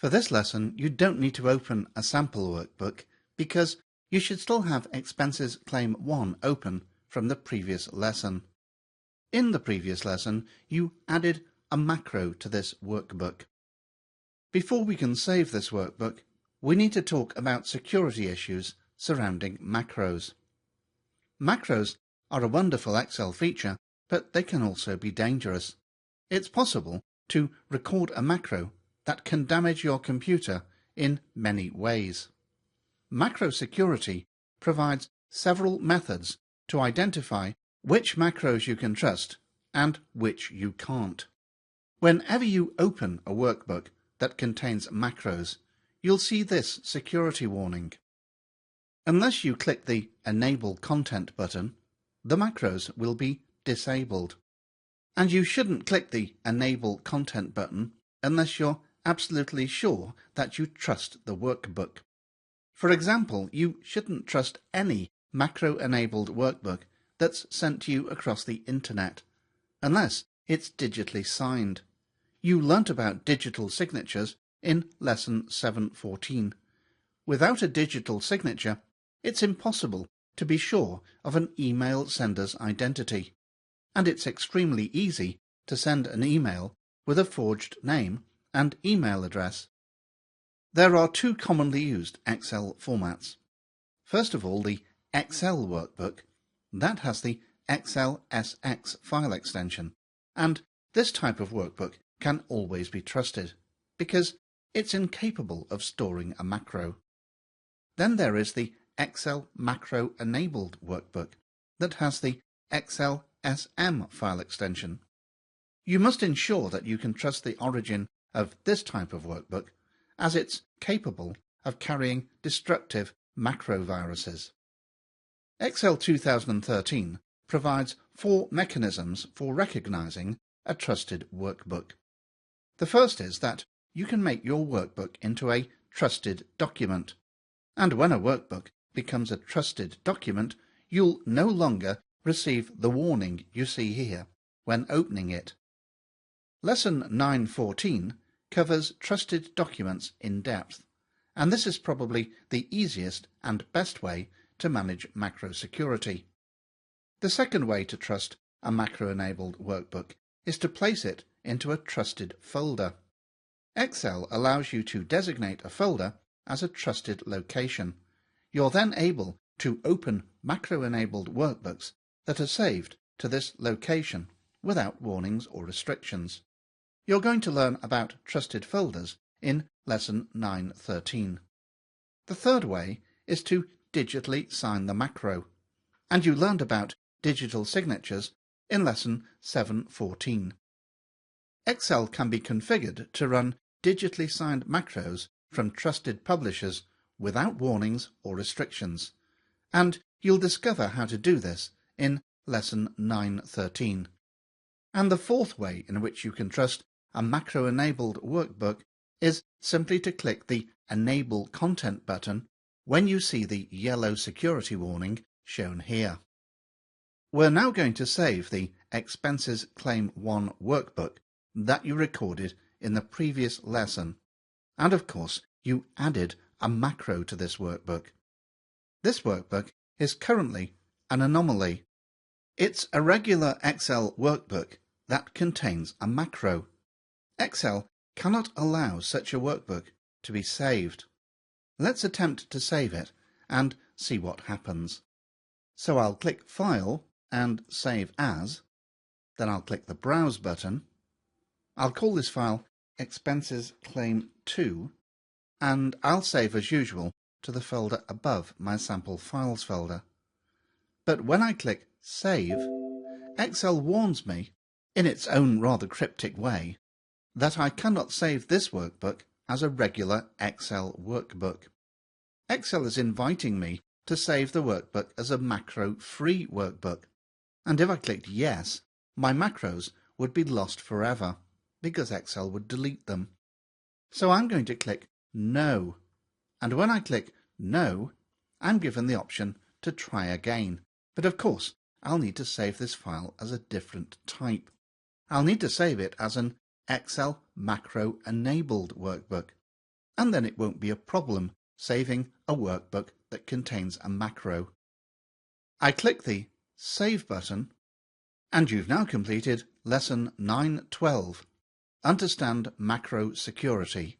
For this lesson, you don't need to open a sample workbook because you should still have Expenses Claim 1 open from the previous lesson. In the previous lesson, you added a macro to this workbook. Before we can save this workbook, we need to talk about security issues surrounding macros. Macros are a wonderful Excel feature, but they can also be dangerous. It's possible to record a macro that can damage your computer in many ways. Macro security provides several methods to identify which macros you can trust and which you can't. Whenever you open a workbook that contains macros, you'll see this security warning. Unless you click the Enable Content button, the macros will be disabled. And you shouldn't click the Enable Content button unless you're absolutely sure that you trust the workbook. For example, you shouldn't trust any macro-enabled workbook that's sent to you across the internet, unless it's digitally signed. You learnt about digital signatures in Lesson 714. Without a digital signature, it's impossible to be sure of an email sender's identity, and it's extremely easy to send an email with a forged name and email address. There are two commonly used Excel formats. First of all, the Excel workbook. That has the XLSX file extension, and this type of workbook can always be trusted, because it's incapable of storing a macro. Then there is the Excel Macro Enabled workbook that has the XLSM file extension. You must ensure that you can trust the origin of this type of workbook, as it's capable of carrying destructive macro viruses. Excel 2013 provides 4 mechanisms for recognizing a trusted workbook. The first is that you can make your workbook into a trusted document, and when a workbook becomes a trusted document, you'll no longer receive the warning you see here when opening it. Lesson 914 covers trusted documents in depth, and this is probably the easiest and best way to manage macro security. The second way to trust a macro-enabled workbook is to place it into a trusted folder. Excel allows you to designate a folder as a trusted location. You're then able to open macro-enabled workbooks that are saved to this location without warnings or restrictions. You're going to learn about trusted folders in Lesson 913. The third way is to digitally sign the macro, and you learned about digital signatures in Lesson 714. Excel can be configured to run digitally signed macros from trusted publishers without warnings or restrictions, and you'll discover how to do this in Lesson 913. And the fourth way in which you can trust a macro-enabled workbook is simply to click the Enable Content button when you see the yellow security warning shown here. We're now going to save the Expenses Claim 1 workbook that you recorded in the previous lesson, and of course you added a macro to this workbook. This workbook is currently an anomaly. It's a regular Excel workbook that contains a macro. Excel cannot allow such a workbook to be saved. Let's attempt to save it and see what happens. So I'll click File and Save As, then I'll click the Browse button. I'll call this file Expenses Claim 2, and I'll save as usual to the folder above my Sample Files folder. But when I click Save, Excel warns me, in its own rather cryptic way, that I cannot save this workbook as a regular Excel workbook. Excel is inviting me to save the workbook as a macro-free workbook, and if I clicked Yes, my macros would be lost forever, because Excel would delete them. So I'm going to click No, and when I click No, I'm given the option to try again, but of course I'll need to save this file as a different type. I'll need to save it as an Excel Macro Enabled Workbook, and then it won't be a problem saving a workbook that contains a macro. I click the Save button, and you've now completed Lesson 9.12, Understand Macro Security.